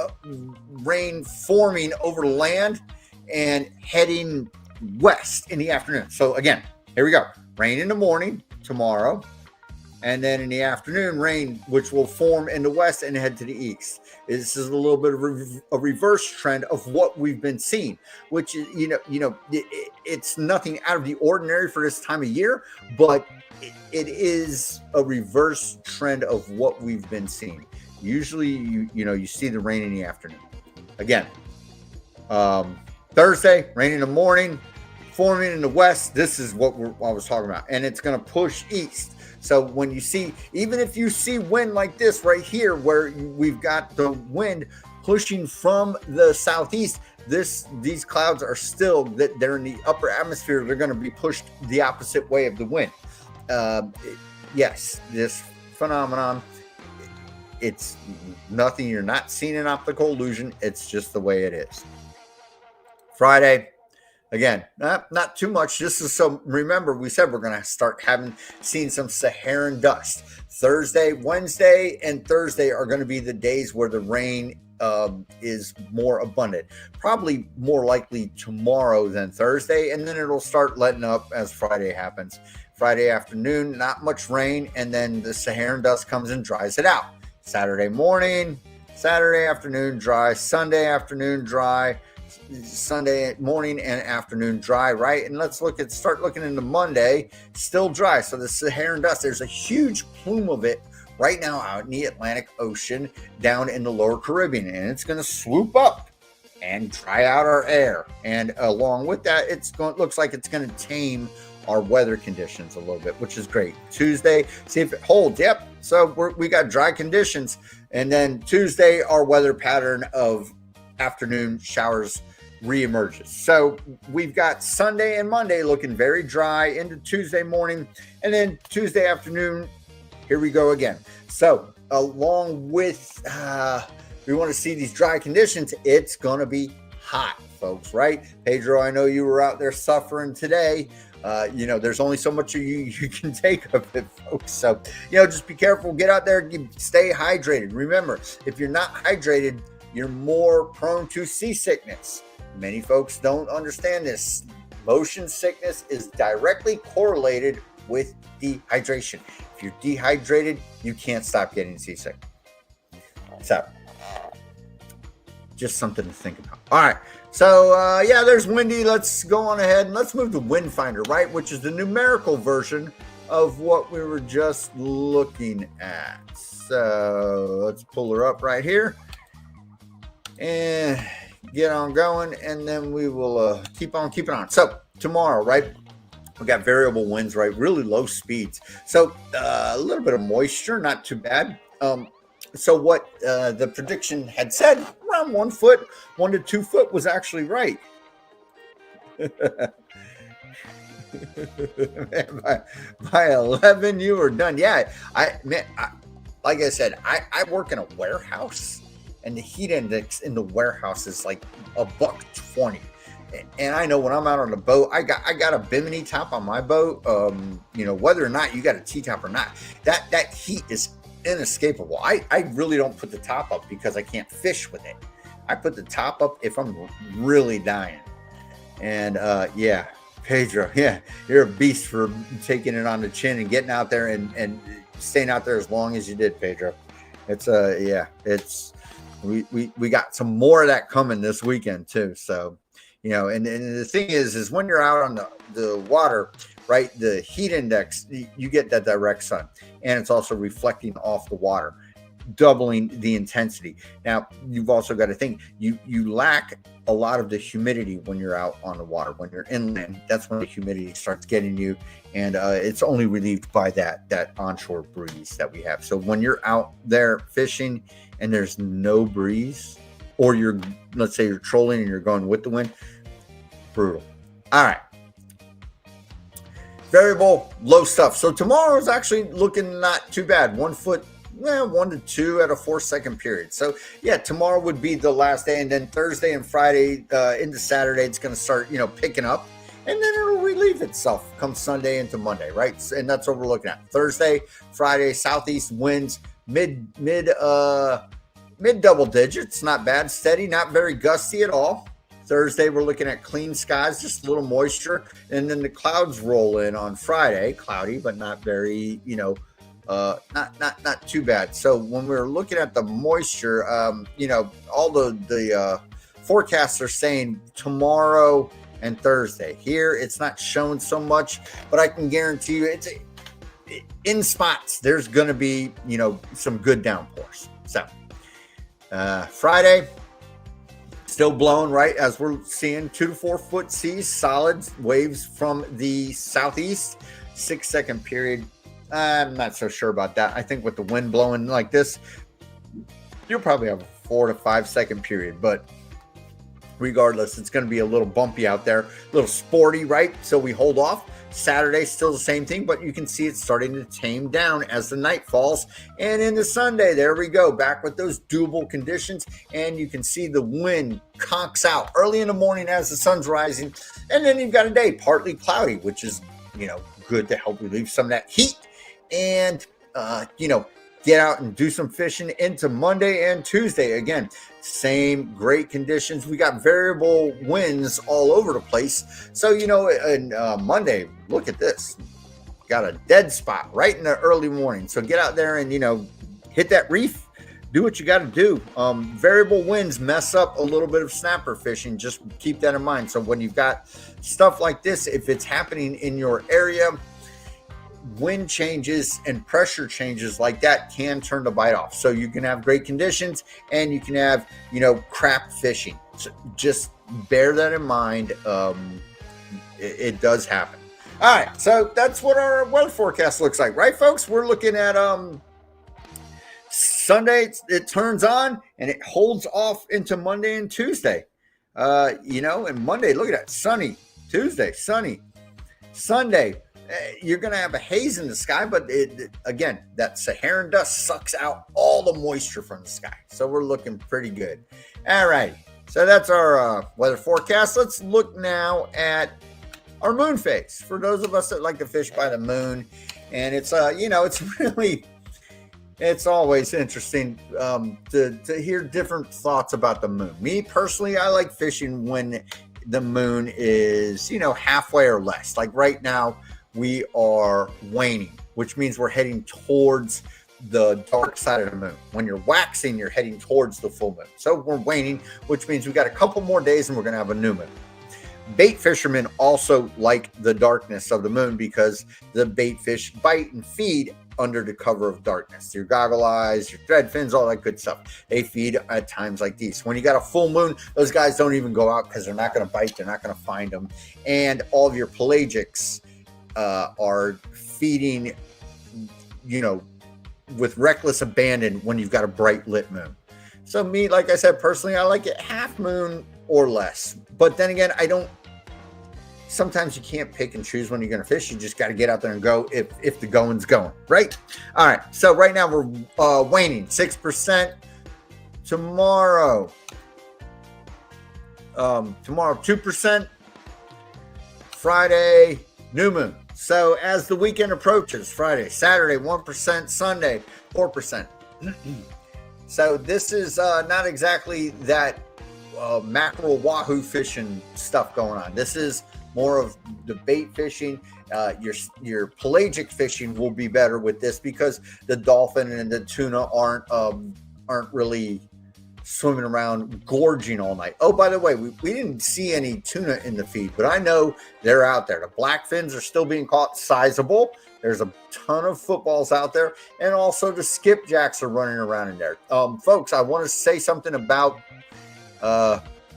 A: rain forming over land and heading west in the afternoon. So again, here we go. Rain in the morning tomorrow, and then in the afternoon, rain, which will form in the west and head to the east. This is a little bit of a reverse trend of what we've been seeing, which is, it's nothing out of the ordinary for this time of year, but it is a reverse trend of what we've been seeing. Usually, you see the rain in the afternoon. Again, Thursday, rain in the morning, forming in the west. This is what I was talking about, and it's going to push east. So when you see, even if you see wind like this right here, where we've got the wind pushing from the southeast, these clouds are still, that they're in the upper atmosphere. They're going to be pushed the opposite way of the wind. Yes, this phenomenon, it's nothing. You're not seeing an optical illusion. It's just the way it is. Friday. Again, not too much. This is so. Remember, we said we're going to start seeing some Saharan dust. Thursday, Wednesday, and Thursday are going to be the days where the rain is more abundant. Probably more likely tomorrow than Thursday, and then it'll start letting up as Friday happens. Friday afternoon, not much rain, and then the Saharan dust comes and dries it out. Saturday morning, Saturday afternoon, dry. Sunday afternoon, dry. Sunday morning and afternoon, dry, right? And let's start looking into Monday, still dry. So the Saharan dust, there's a huge plume of it right now out in the Atlantic Ocean, down in the lower Caribbean, and it's going to swoop up and dry out our air. And along with that, looks like it's going to tame our weather conditions a little bit, which is great. Tuesday, see if it holds. Yep. So we got dry conditions, and then Tuesday, our weather pattern of afternoon showers reemerges. So we've got Sunday and Monday looking very dry into Tuesday morning, and then Tuesday afternoon, here we go again. So along with we want to see these dry conditions, it's going to be hot, folks, right? Pedro, I know you were out there suffering today. There's only so much you can take of it, folks. So, just be careful. Get out there, stay hydrated. Remember, if you're not hydrated, you're more prone to seasickness. Many folks don't understand this. Motion sickness is directly correlated with dehydration. If you're dehydrated, you can't stop getting seasick. So, just something to think about. All right. So, there's windy. Let's go on ahead and let's move to WindFinder, right? Which is the numerical version of what we were just looking at. So, let's pull her up right here and get on going, and then we will keep on keeping on. So tomorrow, right, we got variable winds, right, really low speeds. So a little bit of moisture, not too bad. So what the prediction had said, around 1 foot, 1 to 2 foot, was actually right. by 11, you were done. Yeah, like I said, I work in a warehouse, and the heat index in the warehouse is like $1.20. And I know when I'm out on the boat, I got a bimini top on my boat. Whether or not you got a T-top or not, that heat is inescapable. I really don't put the top up because I can't fish with it. I put the top up if I'm really dying. And Pedro, you're a beast for taking it on the chin and getting out there and staying out there as long as you did, Pedro. We got some more of that coming this weekend too. So, and the thing is when you're out on the water, right, the heat index, you get that direct sun, and it's also reflecting off the water, doubling the intensity. Now, you've also got to think, you lack a lot of the humidity when you're out on the water. When you're inland, that's when the humidity starts getting you, and it's only relieved by that onshore breeze that we have. So when you're out there fishing and there's no breeze, or let's say you're trolling and you're going with the wind, brutal. All right. Variable low stuff. So tomorrow is actually looking not too bad. 1 foot, 1 to 2 at a 4-second period. So yeah, tomorrow would be the last day, and then Thursday and Friday into Saturday, it's going to start, picking up, and then it'll relieve itself come Sunday into Monday, right? And that's what we're looking at. Thursday, Friday, southeast winds, mid double digits, not bad, steady, not very gusty at all. Thursday, we're looking at clean skies, just a little moisture, and then the clouds roll in on Friday, cloudy, but not very, not too bad. So when we're looking at the moisture, all the forecasts are saying tomorrow and Thursday. Here, it's not showing so much, but I can guarantee you, it's in spots. There's going to be, some good downpours. So Friday. Still blowing, right, as we're seeing 2 to 4 foot seas, solid waves from the southeast, 6-second period. I'm not so sure about that. I think with the wind blowing like this, you'll probably have a 4 to 5 second period. But regardless, it's going to be a little bumpy out there, a little sporty, right? So we hold off. Saturday, still the same thing, but you can see it's starting to tame down as the night falls. And into Sunday, there we go, back with those doable conditions. And you can see the wind conks out early in the morning as the sun's rising. And then you've got a day partly cloudy, which is, good to help relieve some of that heat. And, get out and do some fishing into Monday and Tuesday. Again, same great conditions. We got variable winds all over the place. So, and Monday, look at this. Got a dead spot right in the early morning. So get out there and, hit that reef. Do what you got to do. Variable winds mess up a little bit of snapper fishing. Just keep that in mind. So when you've got stuff like this, if it's happening in your area, wind changes and pressure changes like that can turn the bite off. So you can have great conditions and you can have, crap fishing. So just bear that in mind. It does happen. All right. So that's what our weather forecast looks like, right, folks? We're looking at Sunday. It turns on and it holds off into Monday and Tuesday. And Monday, look at that. Sunny. Tuesday, sunny. Sunday, you're going to have a haze in the sky, but again, that Saharan dust sucks out all the moisture from the sky. So we're looking pretty good. All right. So that's our weather forecast. Let's look now at our moon phase for those of us that like to fish by the moon. And it's, it's always interesting to hear different thoughts about the moon. Me personally, I like fishing when the moon is, halfway or less. Like right now, we are waning, which means we're heading towards the dark side of the moon. When you're waxing, you're heading towards the full moon. So we're waning, which means we got a couple more days and we're going to have a new moon. Bait fishermen also like the darkness of the moon because the bait fish bite and feed under the cover of darkness. Your goggle eyes, your thread fins, all that good stuff. They feed at times like these. When you got a full moon, those guys don't even go out because they're not going to bite. They're not going to find them. And all of your pelagics are feeding, with reckless abandon when you've got a bright lit moon. So me, like I said, personally, I like it half moon or less. But then again, sometimes you can't pick and choose when you're going to fish. You just got to get out there and go if the going's going, right? All right. So right now we're waning 6%. Tomorrow 2%. Friday, new moon. So as the weekend approaches, Friday, Saturday, 1%, Sunday, 4%. So this is not exactly that mackerel wahoo fishing stuff going on. This is more of the bait fishing. Your pelagic fishing will be better with this because the dolphin and the tuna aren't really swimming around gorging all night. Oh, by the way, we didn't see any tuna in the feed, but I know they're out there. The blackfins are still being caught, sizable. There's a ton of footballs out there, and also the skipjacks are running around in there. Folks, I want to say something about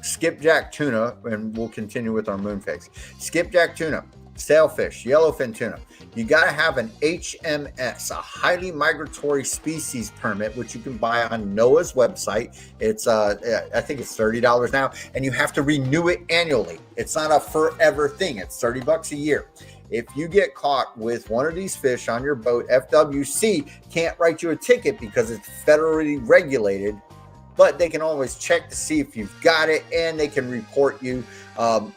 A: skipjack tuna, and we'll continue with our moon phase. Skipjack tuna. sailfish, yellowfin tuna. You got to have an HMS, a highly migratory species permit, which you can buy on NOAA's website. It's I think it's $30 now, and you have to renew it annually. It's not a forever thing. It's $30 a year. If you get caught with one of these fish on your boat, FWC can't write you a ticket because it's federally regulated, but they can always check to see if you've got it, and they can report you, and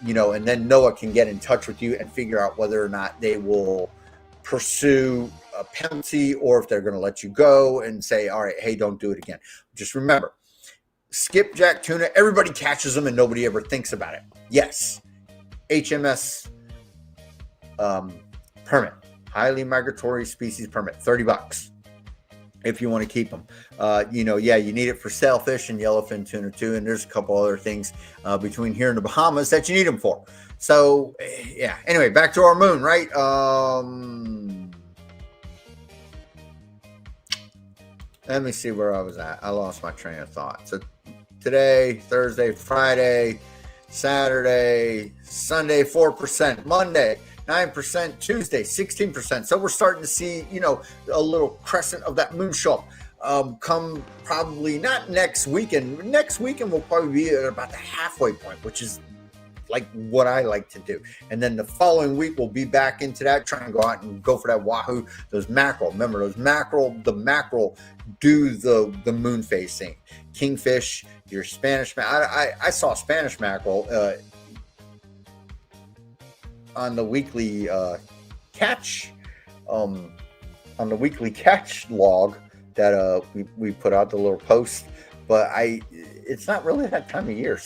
A: then NOAA can get in touch with you and figure out whether or not they will pursue a penalty or if they're going to let you go and say, all right, hey, don't do it again. Just remember, skipjack tuna, everybody catches them and nobody ever thinks about it. Yes, HMS permit, highly migratory species permit, $30 if you want to keep them. You need it for sailfish and yellowfin tuna too, and there's a couple other things between here and the Bahamas that you need them for. So yeah, anyway, back to our moon, right? Let me see where I was at. I lost my train of thought. So today, Thursday, Friday, Saturday, Sunday, 4%, Monday, 9%, Tuesday, 16%. So we're starting to see, a little crescent of that moon show up. Come probably not next weekend. Next weekend will probably be at about the halfway point, which is like what I like to do. And then the following week we'll be back into that, try and go out and go for that wahoo, those mackerel. Remember the mackerel do the moon phase thing. Kingfish, your Spanish, I saw Spanish mackerel on the weekly catch log that we put out, the little post, but it's not really that time of year.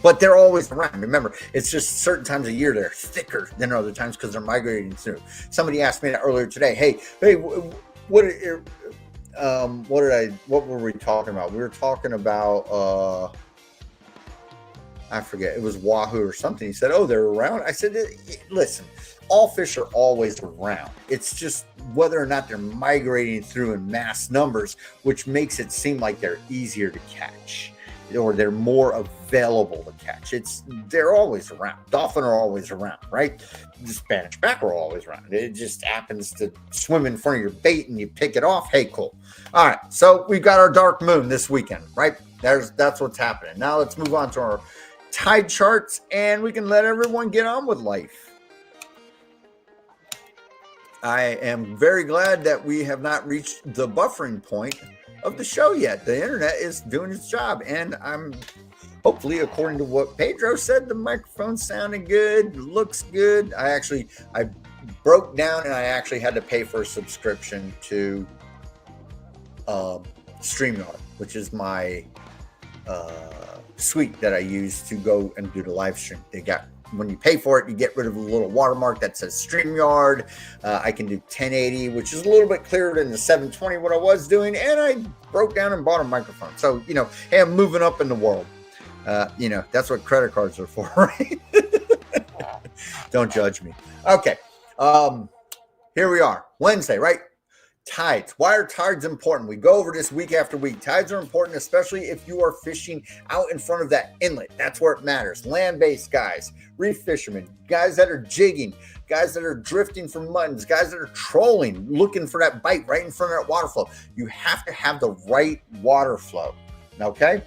A: But they're always around. Remember, it's just certain times of year they're thicker than other times because they're migrating through. Somebody asked me that earlier today. Hey, what were we talking about? We were talking about I forget, it was wahoo or something. He said, oh, they're around. I said, listen, all fish are always around. It's just whether or not they're migrating through in mass numbers, which makes it seem like they're easier to catch or they're more available to catch. They're always around. Dolphin are always around, right? The Spanish mackerel are always around. It just happens to swim in front of your bait and you pick it off. Hey, cool. All right. So we've got our dark moon this weekend, right? That's what's happening. Now let's move on to our tide charts, and we can let everyone get on with life. I am very glad that we have not reached the buffering point of the show yet. The internet is doing its job, and I'm hopefully, according to what Pedro said, the microphone sounded good, looks good. I broke down and I actually had to pay for a subscription to StreamYard, which is my suite that I use to go and do the live stream. When you pay for it, you get rid of the little watermark that says StreamYard. I can do 1080, which is a little bit clearer than the 720 what I was doing, and I broke down and bought a microphone. So, hey, I'm moving up in the world. That's what credit cards are for, right? Don't judge me. Okay. Here we are, Wednesday, right? Tides. Why are tides important? We go over this week after week. Tides are important, especially if you are fishing out in front of that inlet. That's where it matters. Land-based guys, reef fishermen, guys that are jigging, guys that are drifting for muttons, guys that are trolling, looking for that bite right in front of that water flow. You have to have the right water flow. Okay?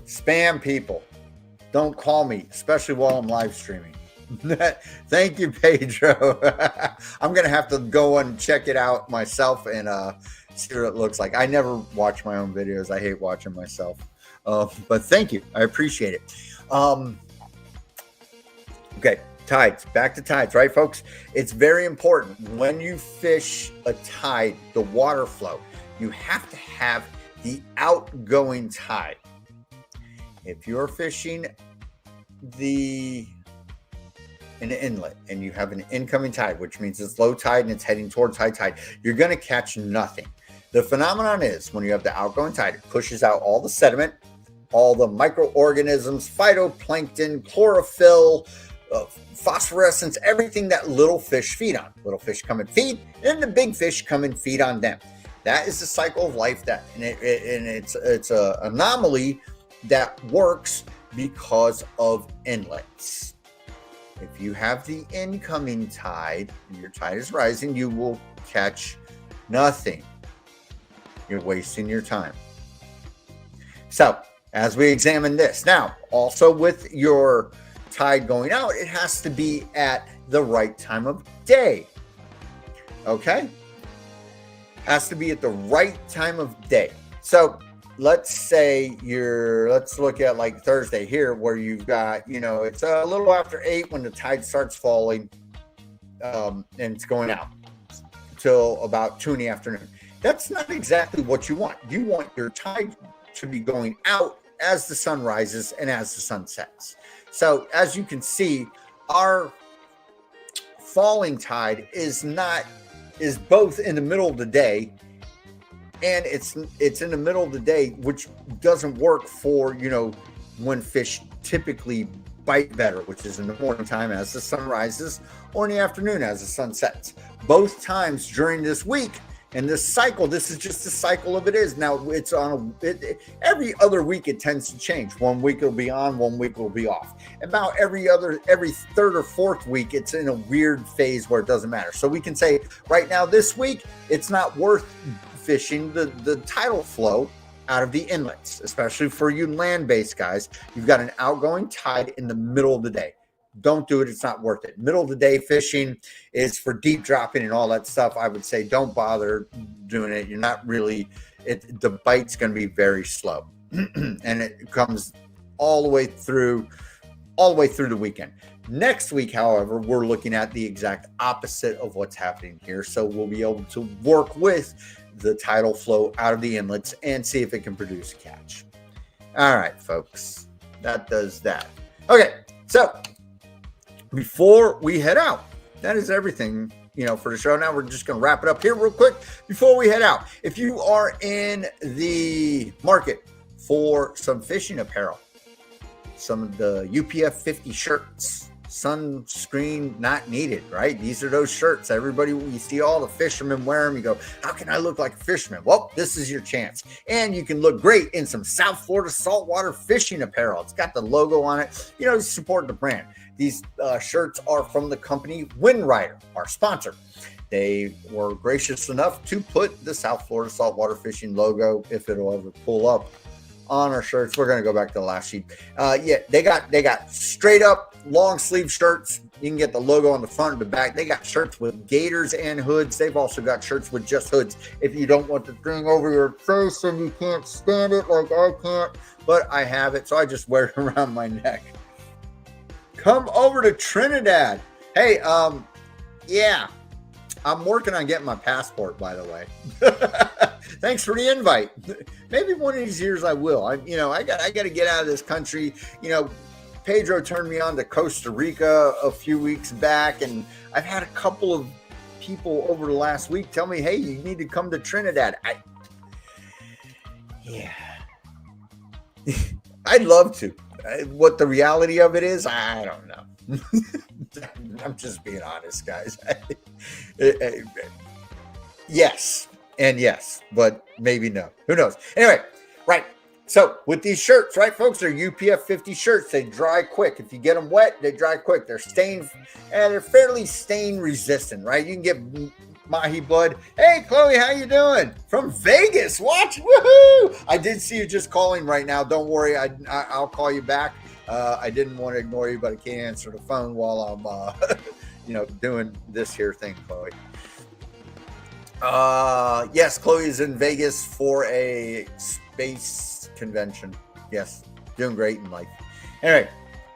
A: Spam people. Don't call me, especially while I'm live streaming. Thank you, Pedro. I'm gonna have to go and check it out myself and see what it looks like. I never watch my own videos. I hate watching myself. But thank you. I appreciate it. Okay, tides. Back to tides, right, folks? It's very important when you fish a tide, the water flow. You have to have the outgoing tide. If you're fishing an inlet and you have an incoming tide, which means it's low tide and it's heading towards high tide, you're going to catch nothing. The phenomenon is when you have the outgoing tide, it pushes out all the sediment, all the microorganisms, phytoplankton, chlorophyll, phosphorescence, everything that little fish feed on. Little fish come and feed, and the big fish come and feed on them. That is the cycle of life, it's an anomaly that works because of inlets. If you have the incoming tide, your tide is rising, you will catch nothing. You're wasting your time. So, as we examine this, now, also with your tide going out, it has to be at the right time of day. Okay? Has to be at the right time of day. So, let's say let's look at like Thursday here, where you've got, it's a little after 8 when the tide starts falling, and it's going out till about 2 in the afternoon. That's not exactly what you want. You want your tide to be going out as the sun rises and as the sun sets. So as you can see, our falling tide is both in the middle of the day, and it's in the middle of the day, which doesn't work for, when fish typically bite better, which is in the morning time as the sun rises, or in the afternoon as the sun sets. Both times during this week and this cycle, this is just the cycle of it is. Now it's on every other week it tends to change. 1 week it'll be on, 1 week it'll be off. About every third or fourth week, it's in a weird phase where it doesn't matter. So we can say right now this week, it's not worth fishing the tidal flow out of the inlets, especially for you land-based guys. You've got an outgoing tide in the middle of the day. Don't do it. It's not worth it. Middle of the day fishing is for deep dropping and all that stuff. I would say don't bother doing it. You're not really, the bite's going to be very slow. And it comes all the way through the weekend. Next week, however, we're looking at the exact opposite of what's happening here. So we'll be able to work with the tidal flow out of the inlets and see if it can produce a catch. All right, folks, that does that. Okay, so before we head out, that is everything, for the show. Now we're just going to wrap it up here real quick before we head out. If you are in the market for some fishing apparel, some of the UPF 50 shirts, sunscreen not needed, right? These are those shirts. You see all the fishermen wear them. You go, how can I look like a fisherman? Well, this is your chance. And you can look great in some South Florida saltwater fishing apparel. It's got the logo on it. Support the brand. These shirts are from the company WindRider, our sponsor. They were gracious enough to put the South Florida saltwater fishing logo, if it'll ever pull up, on our shirts. We're going to go back to the last sheet. They got straight up long sleeve shirts. You can get the logo on the front and the back. They got shirts with gaiters and hoods. They've also got shirts with just hoods. If you don't want the thing over your face and you can't stand it like I can't, but I have it, so I just wear it around my neck. Come over to Trinidad. Hey, I'm working on getting my passport, by the way. Thanks for the invite. Maybe one of these years I will. I got to get out of this country. Pedro turned me on to Costa Rica a few weeks back, and I've had a couple of people over the last week tell me, hey, you need to come to Trinidad. I'd love to. What the reality of it is, I don't know. I'm just being honest, guys. Yes, but maybe no. Who knows? Anyway, right. So with these shirts, right, folks, they're UPF 50 shirts. They dry quick. If you get them wet, they dry quick. They're they're fairly stain resistant, right? You can get mahi blood. Hey, Chloe, how you doing? From Vegas, watch, woohoo! I did see you just calling right now. Don't worry, I'll call you back. I didn't want to ignore you, but I can't answer the phone while I'm, doing this here thing, Chloe. Yes, Chloe is in Vegas for a space convention. Yes, doing great in life. Anyway,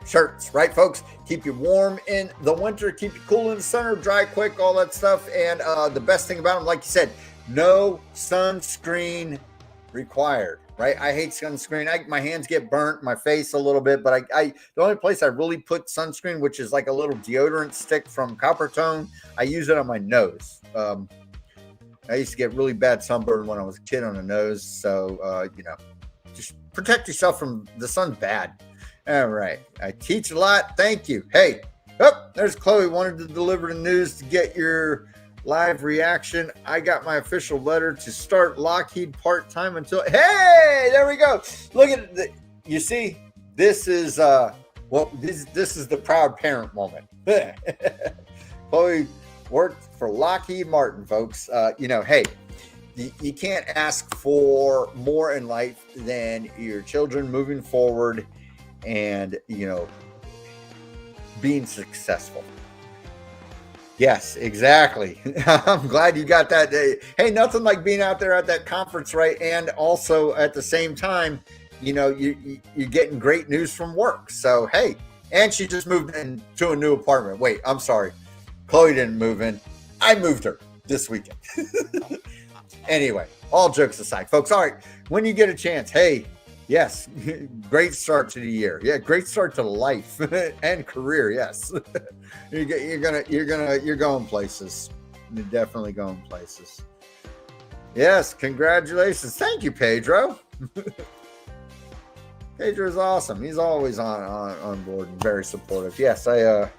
A: shirts, right, folks? Keep you warm in the winter, keep you cool in the summer, dry quick, all that stuff. And the best thing about them, like you said, no sunscreen required, right? I hate sunscreen. My hands get burnt, my face a little bit, but the only place I really put sunscreen, which is like a little deodorant stick from Coppertone, I use it on my nose. I used to get really bad sunburn when I was a kid on the nose. So, just protect yourself from the sun's bad. All right. I teach a lot. Thank you. Hey, there's Chloe. Wanted to deliver the news to get your live reaction. I got my official letter to start Lockheed part-time until, hey, there we go. Look at it. You see, this is Well, this is the proud parent moment. Chloe worked for Lockheed Martin, folks. Hey, you can't ask for more in life than your children moving forward and, being successful. Yes, exactly. I'm glad you got that. Hey, nothing like being out there at that conference, right? And also at the same time, you're getting great news from work. So, hey, and she just moved into a new apartment. Wait, I'm sorry. Chloe didn't move in. I moved her this weekend. Anyway, all jokes aside, folks. All right, when you get a chance, hey, yes, great start to the year. Yeah, great start to life and career. Yes, you're going places. You're definitely going places. Yes, congratulations. Thank you, Pedro. Pedro is awesome. He's always on board and very supportive. Yes, I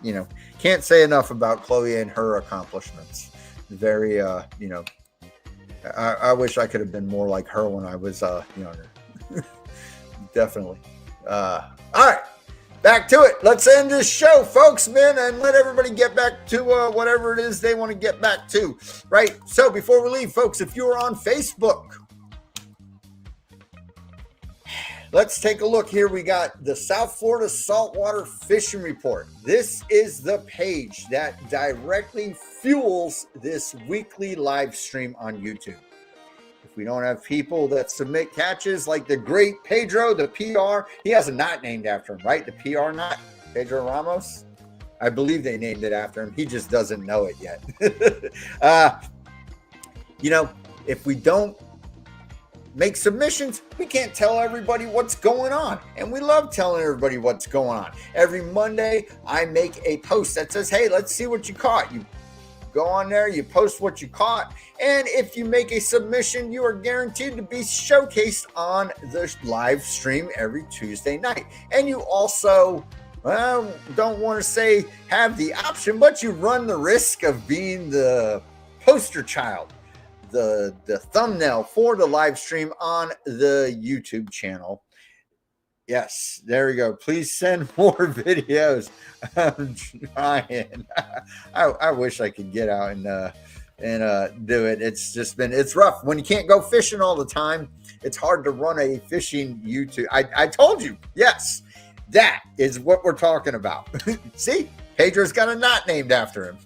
A: can't say enough about Chloe and her accomplishments. Very I wish I could have been more like her when I was younger. Definitely. All right, back to it. Let's end this show, folks, man, and let everybody get back to whatever it is they want to get back to, right? So before we leave, folks, if you're on Facebook, let's take a look here. We got the South Florida Saltwater Fishing Report. This is the page that directly fuels this weekly live stream on YouTube. If we don't have people that submit catches like the great Pedro, the PR, he has a knot named after him, right? The PR knot, Pedro Ramos. I believe they named it after him. He just doesn't know it yet. If we don't make submissions, we can't tell everybody what's going on. And we love telling everybody what's going on. Every Monday, I make a post that says, hey, let's see what you caught. You go on there, you post what you caught. And if you make a submission, you are guaranteed to be showcased on the live stream every Tuesday night. And you also, don't want to say have the option, but you run the risk of being the poster child, the thumbnail for the live stream on the YouTube channel. Yes, there we go. Please send more videos. I'm trying. I wish I could get out and do it. It's rough when you can't go fishing all the time. It's hard to run a fishing YouTube. I told you. Yes, that is what we're talking about. See, Pedro's got a knot named after him.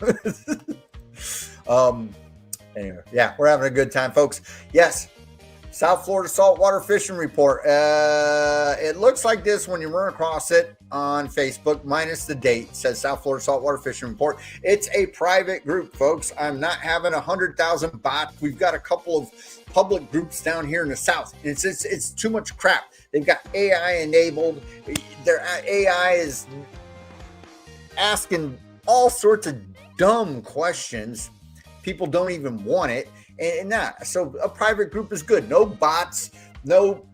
A: Anyway, yeah, we're having a good time, folks. Yes, South Florida Saltwater Fishing Report. It looks like this when you run across it on Facebook, minus the date. It says South Florida Saltwater Fishing Report. It's a private group, folks. I'm not having 100,000 bots. We've got a couple of public groups down here in the South. It's too much crap. They've got AI enabled. Their AI is asking all sorts of dumb questions. People don't even want it. So a private group is good. No bots, no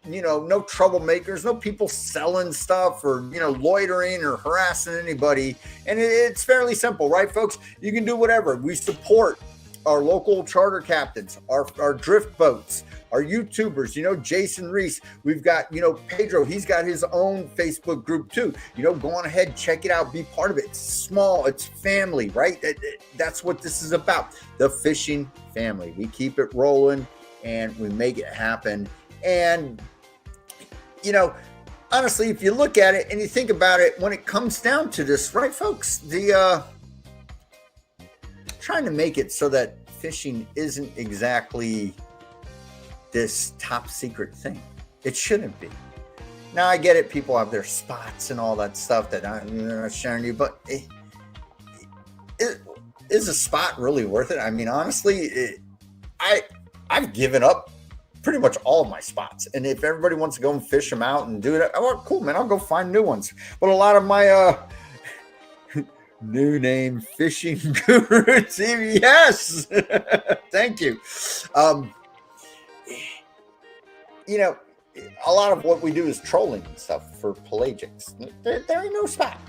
A: troublemakers, no people selling stuff or, loitering or harassing anybody. And it's fairly simple, right, folks? You can do whatever. We support our local charter captains, our drift boats, our YouTubers, Jason Reese. We've got, Pedro. He's got his own Facebook group too. Go on ahead, check it out, be part of it. It's small, it's family, right? That's what this is about. The fishing family. We keep it rolling and we make it happen. And, honestly, if you look at it and you think about it, when it comes down to this, right, folks, trying to make it so that fishing isn't exactly this top secret thing. It shouldn't be. Now, I get it. People have their spots and all that stuff that I'm not sharing you, but is a spot really worth it? I mean, honestly, I've given up pretty much all of my spots. And if everybody wants to go and fish them out and do it, oh, cool, man, I'll go find new ones. But a lot of my new name fishing guru team, yes, thank you. A lot of what we do is trolling and stuff for pelagics. There ain't no spot.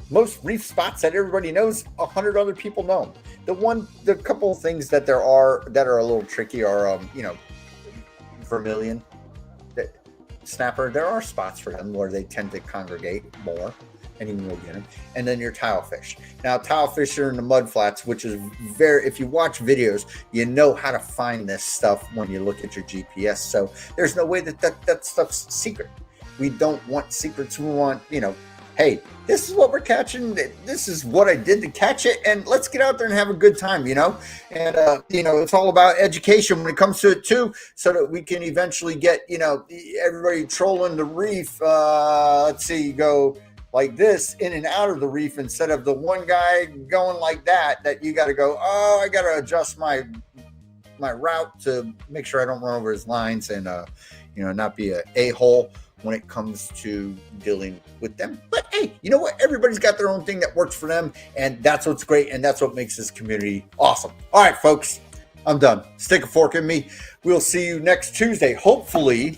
A: Most reef spots that everybody knows, 100 other people know them. The couple of things that are a little tricky are, vermilion. snapper, there are spots for them where they tend to congregate more, and you will get them. And then your tile fish. Now, tile fish are in the mud flats, which is very, if you watch videos, you know how to find this stuff when you look at your GPS. So there's no way that stuff's secret. We don't want secrets. We want, you know, hey, this is what we're catching. This is what I did to catch it. And let's get out there and have a good time, you know. And, you know, it's all about education when it comes to it, too, so that we can eventually get, you know, everybody trolling the reef. Let's see, you go like this in and out of the reef instead of the one guy going like that you got to go, oh, I got to adjust my route to make sure I don't run over his lines and, you know, not be a a-hole when it comes to dealing with them. But hey, you know what? Everybody's got their own thing that works for them, and that's what's great, and that's what makes this community awesome. All right, folks, I'm done. Stick a fork in me. We'll see you next Tuesday. Hopefully,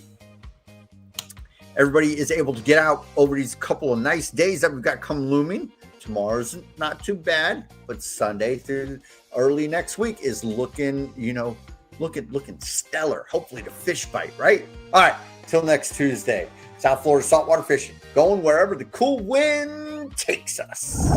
A: everybody is able to get out over these couple of nice days that we've got come looming. Tomorrow's not too bad, but Sunday through early next week is looking, you know, looking stellar. Hopefully the fish bite, right? All right. Till next Tuesday, South Florida saltwater fishing, going wherever the cool wind takes us.